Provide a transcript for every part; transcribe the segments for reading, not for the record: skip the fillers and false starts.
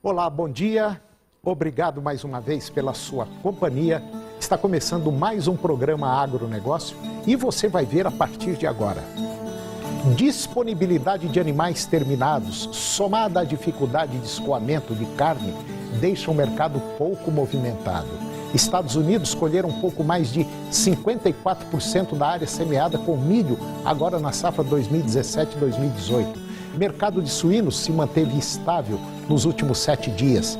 Olá, bom dia. Obrigado mais uma vez pela sua companhia. Está começando mais um programa Agronegócio e você vai ver a partir de agora. Disponibilidade de animais terminados, somada à dificuldade de escoamento de carne, deixa o mercado pouco movimentado. Estados Unidos colheram pouco mais de 54% da área semeada com milho agora na safra 2017-2018. Mercado de suínos se manteve estável nos últimos 7 dias.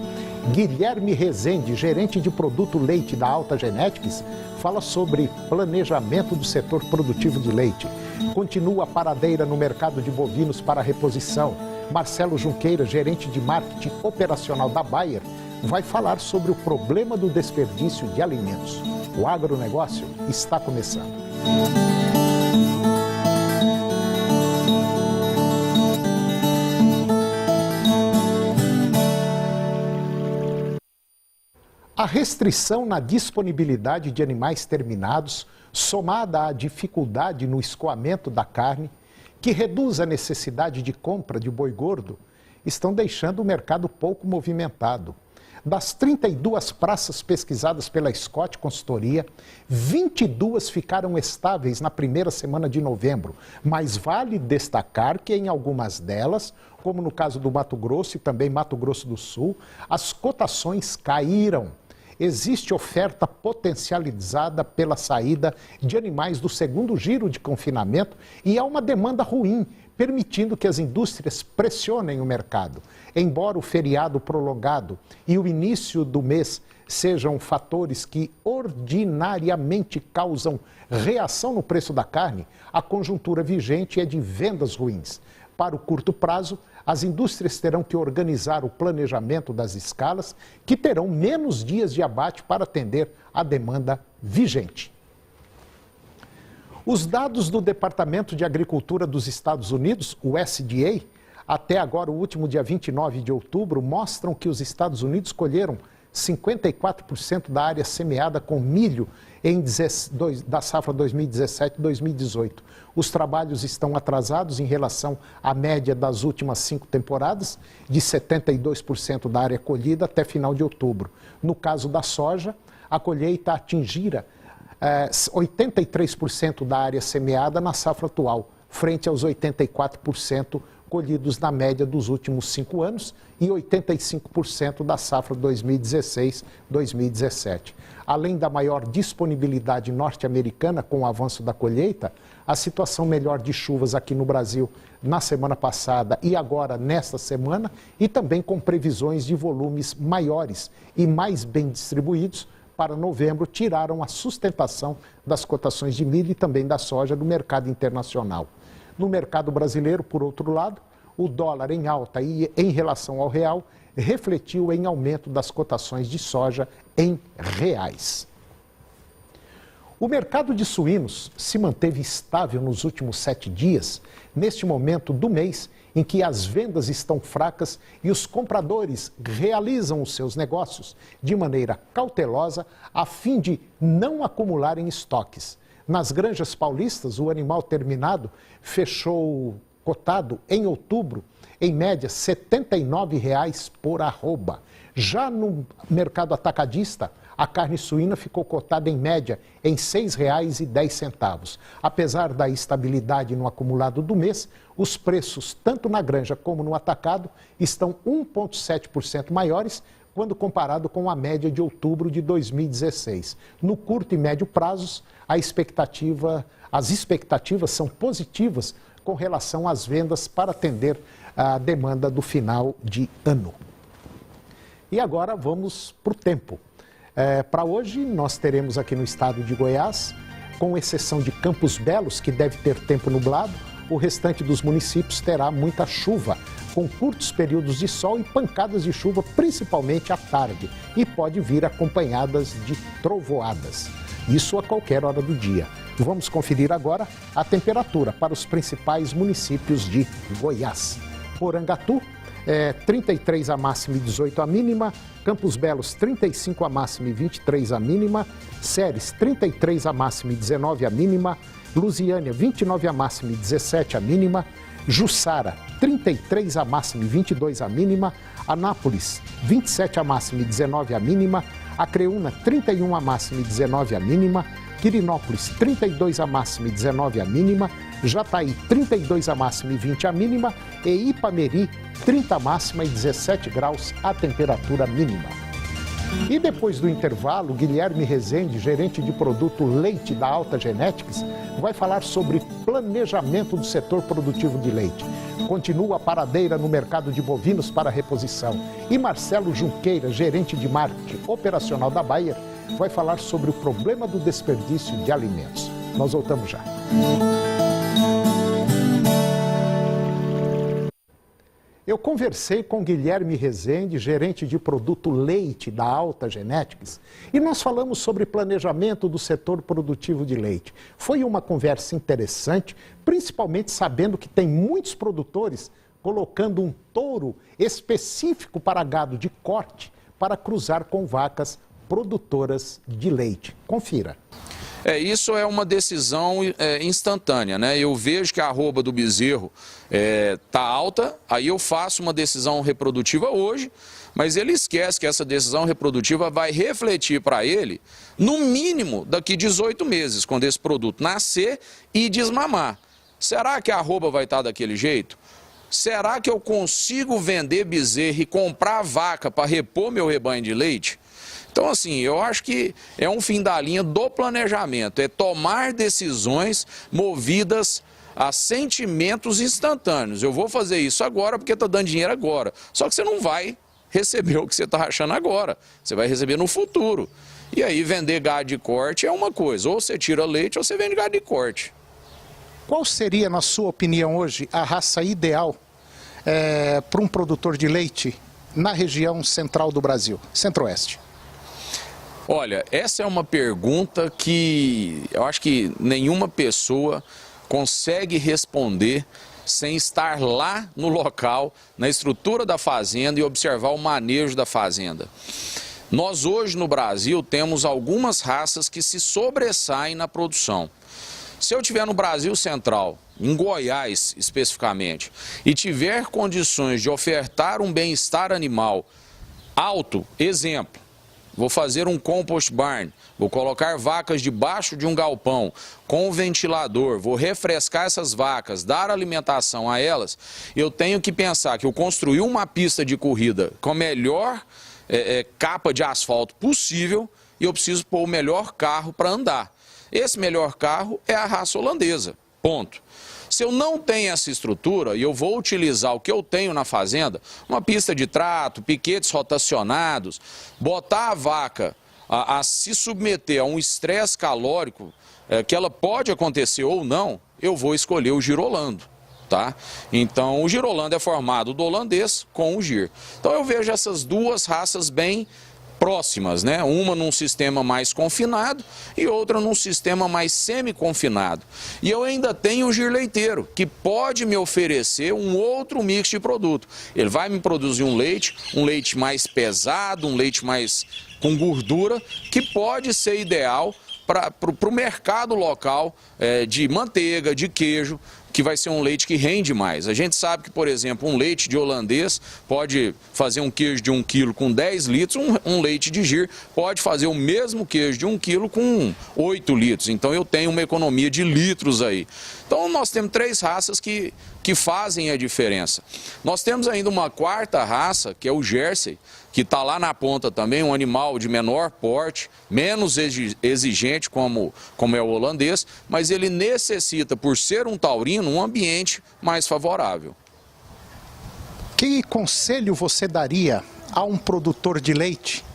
Guilherme Rezende, gerente de produto leite da Alta Genetics, fala sobre planejamento do setor produtivo de leite. Continua a paradeira no mercado de bovinos para reposição. Marcelo Junqueira, gerente de marketing operacional da Bayer, vai falar sobre o problema do desperdício de alimentos. O agronegócio está começando. A restrição na disponibilidade de animais terminados, somada à dificuldade no escoamento da carne, que reduz a necessidade de compra de boi gordo, estão deixando o mercado pouco movimentado. Das 32 praças pesquisadas pela Scott Consultoria, 22 ficaram estáveis na primeira semana de novembro, mas vale destacar que em algumas delas, como no caso do Mato Grosso e também Mato Grosso do Sul, as cotações caíram. Existe oferta potencializada pela saída de animais do segundo giro de confinamento e há uma demanda ruim, permitindo que as indústrias pressionem o mercado. Embora o feriado prolongado e o início do mês sejam fatores que ordinariamente causam reação no preço da carne, a conjuntura vigente é de vendas ruins. Para o curto prazo, as indústrias terão que organizar o planejamento das escalas, que terão menos dias de abate para atender à demanda vigente. Os dados do Departamento de Agricultura dos Estados Unidos, o USDA, até agora o último dia 29 de outubro, mostram que os Estados Unidos colheram 54% da área semeada com milho da safra 2017-2018. Os trabalhos estão atrasados em relação à média das últimas 5 temporadas, de 72% da área colhida até final de outubro. No caso da soja, a colheita atingira 83% da área semeada na safra atual, frente aos 84% colhidos na média dos últimos 5 anos e 85% da safra 2016-2017. Além da maior disponibilidade norte-americana com o avanço da colheita, a situação melhor de chuvas aqui no Brasil na semana passada e agora nesta semana, e também com previsões de volumes maiores e mais bem distribuídos para novembro, tiraram a sustentação das cotações de milho e também da soja do mercado internacional. No mercado brasileiro, por outro lado, o dólar em alta e em relação ao real refletiu em aumento das cotações de soja em reais. O mercado de suínos se manteve estável nos últimos 7 dias, neste momento do mês em que as vendas estão fracas e os compradores realizam os seus negócios de maneira cautelosa a fim de não acumularem estoques. Nas granjas paulistas, o animal terminado fechou cotado em outubro, em média, R$ 79,00 por arroba. Já no mercado atacadista, a carne suína ficou cotada em média em R$ 6,10. Apesar da estabilidade no acumulado do mês, os preços, tanto na granja como no atacado, estão 1,7% maiores quando comparado com a média de outubro de 2016. No curto e médio prazos, as expectativas são positivas com relação às vendas para atender a demanda do final de ano. E agora vamos para o tempo. Para hoje, nós teremos aqui no estado de Goiás, com exceção de Campos Belos, que deve ter tempo nublado, o restante dos municípios terá muita chuva, com curtos períodos de sol e pancadas de chuva, principalmente à tarde, e pode vir acompanhadas de trovoadas. Isso a qualquer hora do dia. Vamos conferir agora a temperatura para os principais municípios de Goiás. Porangatu, 33 a máxima e 18 a mínima. Campos Belos, 35 a máxima e 23 a mínima. Ceres, 33 a máxima e 19 a mínima. Lusiânia, 29 a máxima e 17 a mínima. Jussara, 33 a máxima e 22 a mínima. Anápolis, 27 a máxima e 19 a mínima. Acreúna, 31 a máxima e 19 a mínima. Quirinópolis, 32 a máxima e 19 a mínima. Jataí, 32 a máxima e 20 a mínima. E Ipameri, 30 a máxima e 17 graus a temperatura mínima. E depois do intervalo, Guilherme Rezende, gerente de produto leite da Alta Genetics, vai falar sobre planejamento do setor produtivo de leite. Continua a paradeira no mercado de bovinos para reposição. E Marcelo Junqueira, gerente de marketing operacional da Bayer, vai falar sobre o problema do desperdício de alimentos. Nós voltamos já. Eu conversei com Guilherme Rezende, gerente de produto leite da Alta Genetics, e nós falamos sobre planejamento do setor produtivo de leite. Foi uma conversa interessante, principalmente sabendo que tem muitos produtores colocando um touro específico para gado de corte para cruzar com vacas produtoras de leite. Confira. Isso é uma decisão instantânea, né? Eu vejo que a arroba do bezerro está alta, aí eu faço uma decisão reprodutiva hoje, mas ele esquece que essa decisão reprodutiva vai refletir para ele, no mínimo, daqui 18 meses, quando esse produto nascer e desmamar. Será que a arroba vai estar daquele jeito? Será que eu consigo vender bezerro e comprar vaca para repor meu rebanho de leite? Então, assim, eu acho que é um fim da linha do planejamento, é tomar decisões movidas a sentimentos instantâneos. Eu vou fazer isso agora porque está dando dinheiro agora. Só que você não vai receber o que você está achando agora, você vai receber no futuro. E aí vender gado de corte é uma coisa, ou você tira leite ou você vende gado de corte. Qual seria, na sua opinião hoje, a raça ideal para um produtor de leite na região central do Brasil, centro-oeste? Olha, essa é uma pergunta que eu acho que nenhuma pessoa consegue responder sem estar lá no local, na estrutura da fazenda e observar o manejo da fazenda. Nós hoje no Brasil temos algumas raças que se sobressaem na produção. Se eu estiver no Brasil Central, em Goiás especificamente, e tiver condições de ofertar um bem-estar animal alto, exemplo, vou fazer um compost barn, vou colocar vacas debaixo de um galpão com ventilador, vou refrescar essas vacas, dar alimentação a elas, eu tenho que pensar que eu construí uma pista de corrida com a melhor capa de asfalto possível e eu preciso pôr o melhor carro para andar. Esse melhor carro é a raça holandesa, ponto. Se eu não tenho essa estrutura e eu vou utilizar o que eu tenho na fazenda, uma pista de trato, piquetes rotacionados, botar a vaca a se submeter a um estresse calórico, que ela pode acontecer ou não, eu vou escolher o girolando, tá? Então o girolando é formado do holandês com o gir. Então eu vejo essas duas raças bem próximas, né? Uma num sistema mais confinado e outra num sistema mais semi-confinado. E eu ainda tenho o gir leiteiro, que pode me oferecer um outro mix de produto. Ele vai me produzir um leite mais pesado, um leite mais com gordura, que pode ser ideal para o mercado local de manteiga, de queijo, que vai ser um leite que rende mais. A gente sabe que, por exemplo, um leite de holandês pode fazer um queijo de 1 quilo com 10 litros, um leite de gir pode fazer o mesmo queijo de 1 quilo com 8 litros. Então eu tenho uma economia de litros aí. Então nós temos 3 raças que fazem a diferença. Nós temos ainda uma quarta raça, que é o Jersey, que está lá na ponta também, um animal de menor porte, menos exigente como é o holandês, mas ele necessita, por ser um taurino, um ambiente mais favorável. Que conselho você daria a um produtor de leite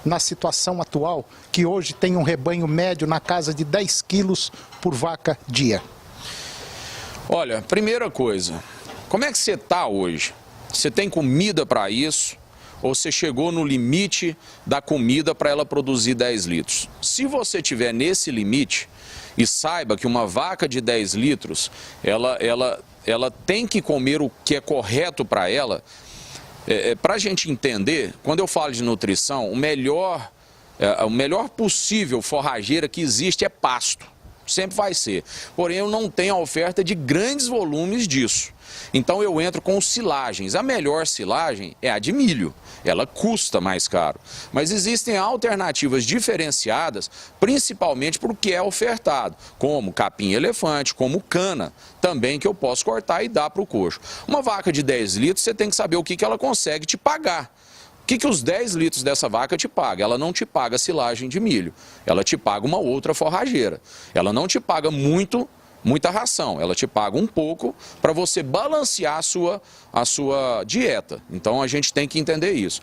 na situação atual, que hoje tem um rebanho médio na casa de 10 quilos por vaca dia? Olha, primeira coisa, como é que você está hoje? Você tem comida para isso? Ou você chegou no limite da comida para ela produzir 10 litros? Se você estiver nesse limite, e saiba que uma vaca de 10 litros, ela tem que comer o que é correto para ela, para a gente entender, quando eu falo de nutrição, o melhor possível forrageira que existe é pasto. sempre vai ser. Porém, eu não tenho a oferta de grandes volumes disso. Então eu entro com silagens. A melhor silagem é a de milho. Ela custa mais caro. Mas existem alternativas diferenciadas, principalmente para o que é ofertado, como capim-elefante, como cana, também que eu posso cortar e dar para o coxo. Uma vaca de 10 litros, você tem que saber o que ela consegue te pagar. O que os 10 litros dessa vaca te paga? Ela não te paga silagem de milho, ela te paga uma outra forrageira. Ela não te paga muita ração, ela te paga um pouco para você balancear a sua dieta. Então a gente tem que entender isso.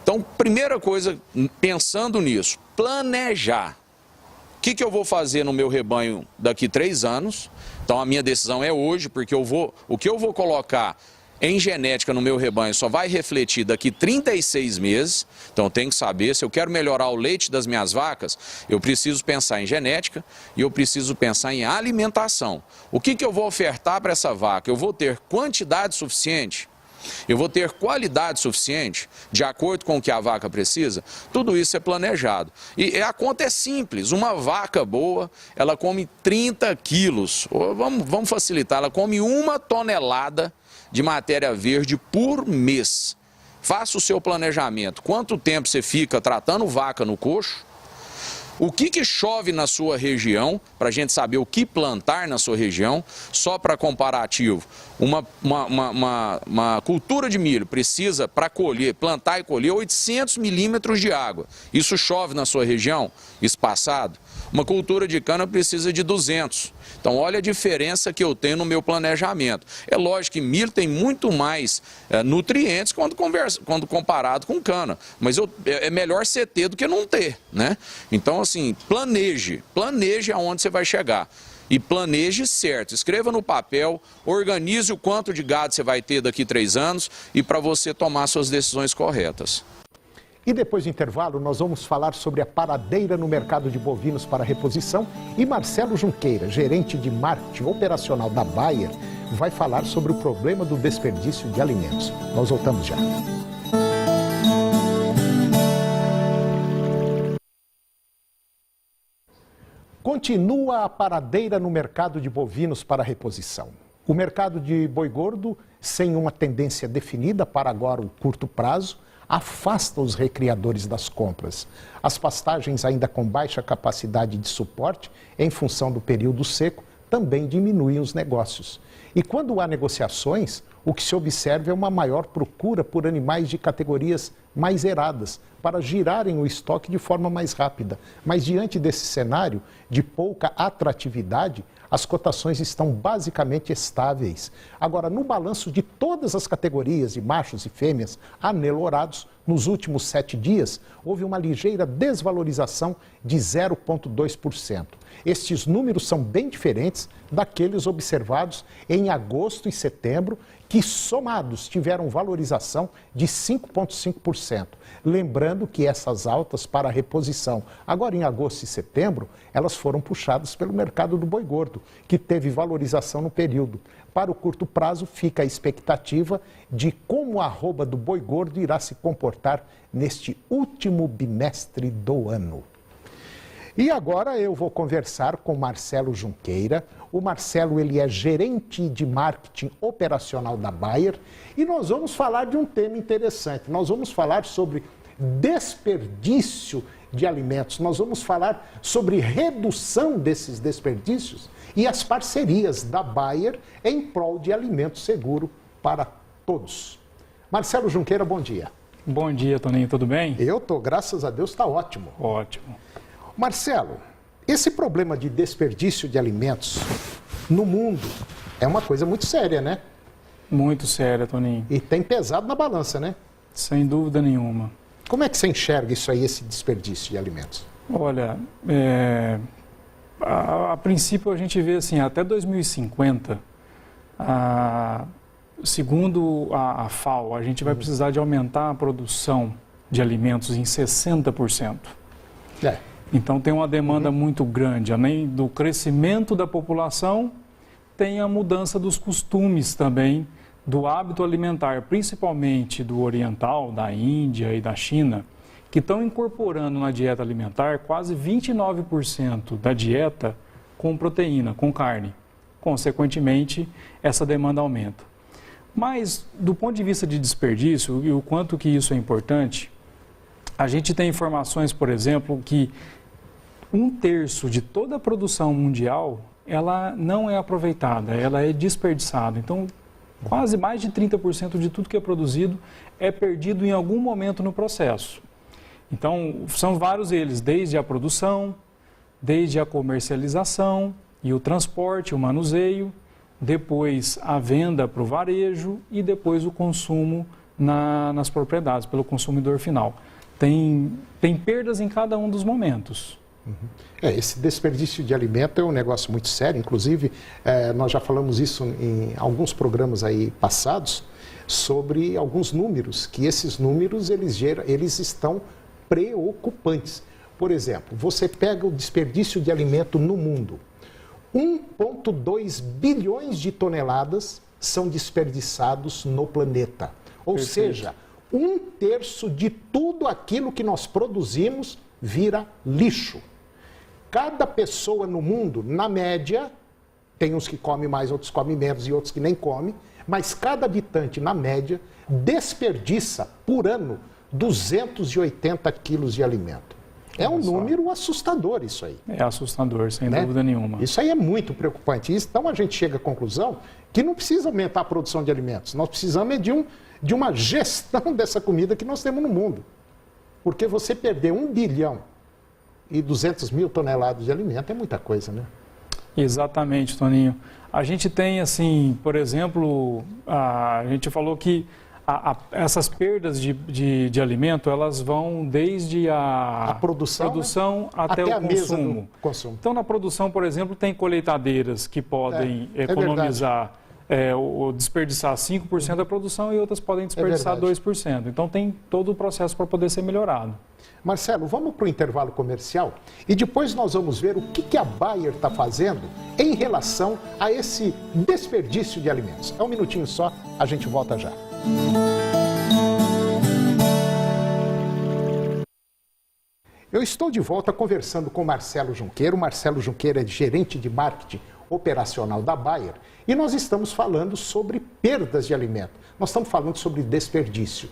Então, primeira coisa, pensando nisso, planejar. O que eu vou fazer no meu rebanho daqui 3 anos? Então a minha decisão é hoje, porque o que eu vou colocar em genética no meu rebanho só vai refletir daqui 36 meses, então eu tenho que saber, se eu quero melhorar o leite das minhas vacas, eu preciso pensar em genética e eu preciso pensar em alimentação. O que eu vou ofertar para essa vaca? Eu vou ter quantidade suficiente? Eu vou ter qualidade suficiente, de acordo com o que a vaca precisa? Tudo isso é planejado. E a conta é simples, uma vaca boa, ela come 30 quilos, vamos facilitar, ela come 1 tonelada de matéria verde por mês. Faça o seu planejamento. Quanto tempo você fica tratando vaca no coxo? O que chove na sua região, para a gente saber o que plantar na sua região. Só para comparativo, uma cultura de milho precisa, para plantar e colher, 800 milímetros de água. Isso chove na sua região, espaçado? Uma cultura de cana precisa de 200. Então, olha a diferença que eu tenho no meu planejamento. É lógico que milho tem muito mais nutrientes quando comparado com cana. Mas é melhor você ter do que não ter, né? Então, assim, planeje aonde você vai chegar. E planeje certo, escreva no papel, organize o quanto de gado você vai ter daqui 3 anos e para você tomar suas decisões corretas. E depois do intervalo, nós vamos falar sobre a paradeira no mercado de bovinos para reposição e Marcelo Junqueira, gerente de marketing operacional da Bayer, vai falar sobre o problema do desperdício de alimentos. Nós voltamos já. Continua a paradeira no mercado de bovinos para reposição. O mercado de boi gordo, sem uma tendência definida para agora o curto prazo, afasta os recriadores das compras. As pastagens ainda com baixa capacidade de suporte, em função do período seco, também diminuem os negócios. E quando há negociações, o que se observa é uma maior procura por animais de categorias mais zeradas, para girarem o estoque de forma mais rápida. Mas diante desse cenário de pouca atratividade, as cotações estão basicamente estáveis. Agora, no balanço de todas as categorias de machos e fêmeas anelorados, nos últimos 7 dias, houve uma ligeira desvalorização de 0,2%. Estes números são bem diferentes daqueles observados em agosto e setembro, que somados tiveram valorização de 5,5%. Lembrando que essas altas para a reposição, agora em agosto e setembro, elas foram puxadas pelo mercado do boi gordo, que teve valorização no período. Para o curto prazo, fica a expectativa de como a arroba do boi gordo irá se comportar neste último bimestre do ano. E agora eu vou conversar com Marcelo Junqueira. O Marcelo, ele é gerente de marketing operacional da Bayer e nós vamos falar de um tema interessante. Nós vamos falar sobre desperdício de alimentos, nós vamos falar sobre redução desses desperdícios e as parcerias da Bayer em prol de alimento seguro para todos. Marcelo Junqueira, bom dia. Bom dia, Toninho, tudo bem? Eu tô, graças a Deus, está ótimo. Ótimo. Marcelo, esse problema de desperdício de alimentos no mundo é uma coisa muito séria, né? Muito séria, Toninho. E tem pesado na balança, né? Sem dúvida nenhuma. Como é que você enxerga isso aí, esse desperdício de alimentos? Olha, a princípio a gente vê assim, até 2050, segundo a FAO, a gente vai precisar de aumentar a produção de alimentos em 60%. Então tem uma demanda muito grande, além do crescimento da população, tem a mudança dos costumes também, do hábito alimentar, principalmente do oriental, da Índia e da China, que estão incorporando na dieta alimentar quase 29% da dieta com proteína, com carne. Consequentemente, essa demanda aumenta. Mas, do ponto de vista de desperdício e o quanto que isso é importante, a gente tem informações, por exemplo, que 1/3 de toda a produção mundial, ela não é aproveitada, ela é desperdiçada. Então, quase mais de 30% de tudo que é produzido é perdido em algum momento no processo. Então, são vários eles, desde a produção, desde a comercialização e o transporte, o manuseio, depois a venda para o varejo e depois o consumo nas propriedades, pelo consumidor final. Tem perdas em cada um dos momentos. Esse desperdício de alimento é um negócio muito sério, inclusive nós já falamos isso em alguns programas aí passados, sobre alguns números, que esses números eles estão preocupantes. Por exemplo, você pega o desperdício de alimento no mundo, 1,2 bilhões de toneladas são desperdiçados no planeta. Ou Perfeito. seja, 1/3 de tudo aquilo que nós produzimos vira lixo. Cada pessoa no mundo, na média, tem uns que comem mais, outros comem menos e outros que nem comem, mas cada habitante, na média, desperdiça por ano 280 quilos de alimento. É um número assustador isso aí. É assustador, sem dúvida nenhuma. Isso aí é muito preocupante. Então a gente chega à conclusão que não precisa aumentar a produção de alimentos. Nós precisamos de uma gestão dessa comida que nós temos no mundo. Porque você perder 1 bilhão e 200 mil toneladas de alimento é muita coisa, né? Exatamente, Toninho. A gente tem, assim, por exemplo, a gente falou que essas perdas de alimento, elas vão desde a produção né? até o consumo. Então, na produção, por exemplo, tem colheitadeiras que podem economizar ou desperdiçar 5% da produção e outras podem desperdiçar 2%. Então, tem todo o processo para poder ser melhorado. Marcelo, vamos para o intervalo comercial e depois nós vamos ver o que a Bayer está fazendo em relação a esse desperdício de alimentos. É um minutinho só, a gente volta já. Eu estou de volta conversando com Marcelo Junqueira. O Marcelo Junqueira é gerente de marketing operacional da Bayer e nós estamos falando sobre perdas de alimento. Nós estamos falando sobre desperdício.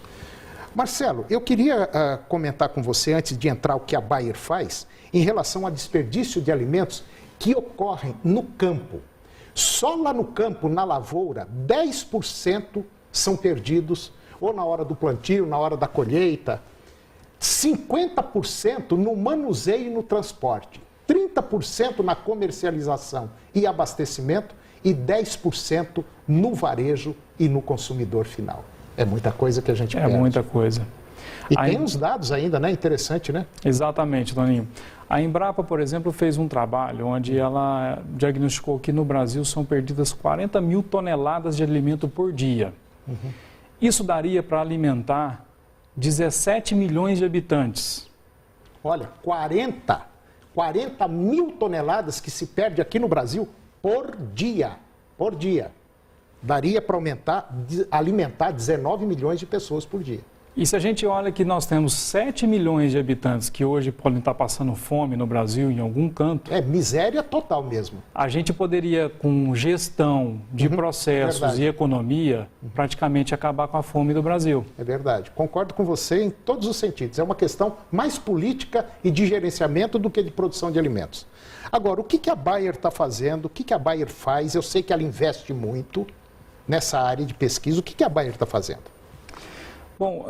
Marcelo, eu queria comentar com você, antes de entrar o que a Bayer faz, em relação ao desperdício de alimentos que ocorrem no campo. Só lá no campo, na lavoura, 10% são perdidos, ou na hora do plantio, na hora da colheita, 50% no manuseio e no transporte, 30% na comercialização e abastecimento e 10% no varejo e no consumidor final. É muita coisa que a gente perde. É muita coisa. E tem uns dados ainda, né? Interessante, né? Exatamente, Toninho. A Embrapa, por exemplo, fez um trabalho onde ela diagnosticou que no Brasil são perdidas 40 mil toneladas de alimento por dia. Isso daria para alimentar 17 milhões de habitantes. Olha, 40 mil toneladas que se perde aqui no Brasil por dia. Por dia. Daria para alimentar 19 milhões de pessoas por dia. E se a gente olha que nós temos 7 milhões de habitantes que hoje podem estar passando fome no Brasil, em algum canto... É miséria total mesmo. A gente poderia, com gestão de processos e economia, praticamente acabar com a fome do Brasil. É verdade. Concordo com você em todos os sentidos. É uma questão mais política e de gerenciamento do que de produção de alimentos. Agora, o que a Bayer está fazendo? O que a Bayer faz? Eu sei que ela investe muito nessa área de pesquisa. O que a Bayer está fazendo? Bom,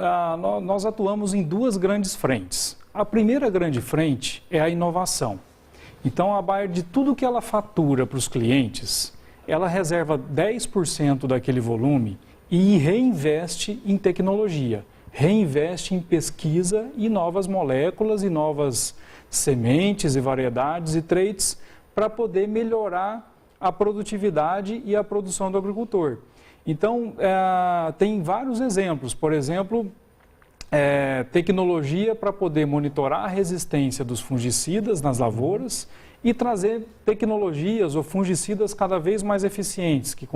nós atuamos em duas grandes frentes. A primeira grande frente é a inovação. Então, a Bayer, de tudo que ela fatura para os clientes, ela reserva 10% daquele volume e reinveste em tecnologia, reinveste em pesquisa e novas moléculas e novas sementes e variedades e traits para poder melhorar a produtividade e a produção do agricultor. Então, tem vários exemplos. Por exemplo, tecnologia para poder monitorar a resistência dos fungicidas nas lavouras e trazer tecnologias ou fungicidas cada vez mais eficientes, que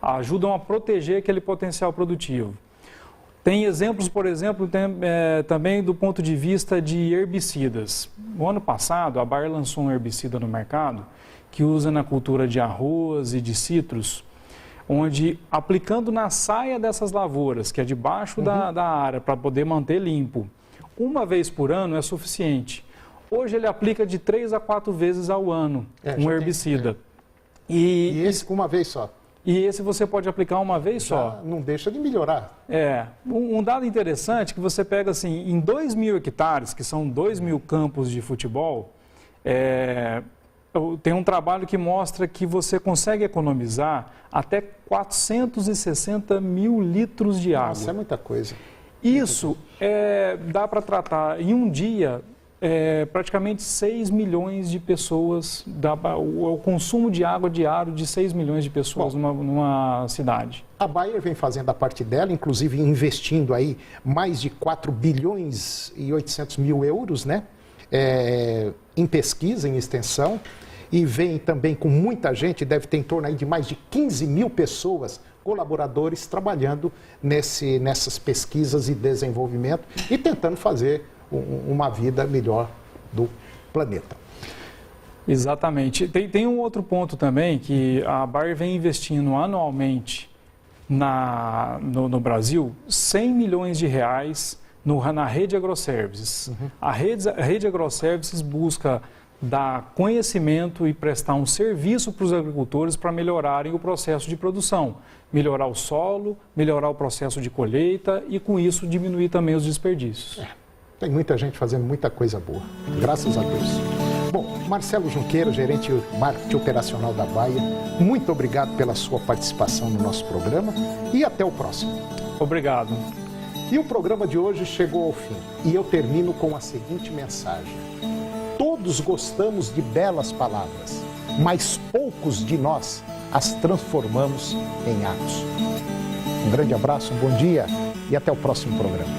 ajudam a proteger aquele potencial produtivo. Tem exemplos, por exemplo, também do ponto de vista de herbicidas. No ano passado, a Bayer lançou um herbicida no mercado que usa na cultura de arroz e de citros, onde aplicando na saia dessas lavouras, que é debaixo da área, para poder manter limpo, uma vez por ano é suficiente. Hoje ele aplica de 3 a 4 vezes ao ano um herbicida. E esse uma vez só? E esse você pode aplicar uma vez só. Não deixa de melhorar. Um dado interessante que você pega assim, em 2.000 hectares, que são 2.000 campos de futebol, tem um trabalho que mostra que você consegue economizar até 460 mil litros de água. Nossa, é muita coisa. Isso dá para tratar em um dia praticamente 6 milhões de pessoas, o consumo de água diário de 6 milhões de pessoas numa cidade. A Bayer vem fazendo a parte dela, inclusive investindo aí mais de 4 bilhões e 800 mil euros, né? Em pesquisa, em extensão, e vem também com muita gente, deve ter em torno aí de mais de 15 mil pessoas, colaboradores, trabalhando nessas pesquisas e desenvolvimento e tentando fazer uma vida melhor do planeta. Exatamente. Tem um outro ponto também, que a Bayer vem investindo anualmente no Brasil 100 milhões de reais na rede AgroServices. A rede AgroServices busca dar conhecimento e prestar um serviço para os agricultores para melhorarem o processo de produção, melhorar o solo, melhorar o processo de colheita e, com isso, diminuir também os desperdícios. Tem muita gente fazendo muita coisa boa, graças a Deus. Bom, Marcelo Junqueira, gerente de marketing operacional da Bayer, muito obrigado pela sua participação no nosso programa e até o próximo. Obrigado. E o programa de hoje chegou ao fim e eu termino com a seguinte mensagem. Todos gostamos de belas palavras, mas poucos de nós as transformamos em atos. Um grande abraço, um bom dia e até o próximo programa.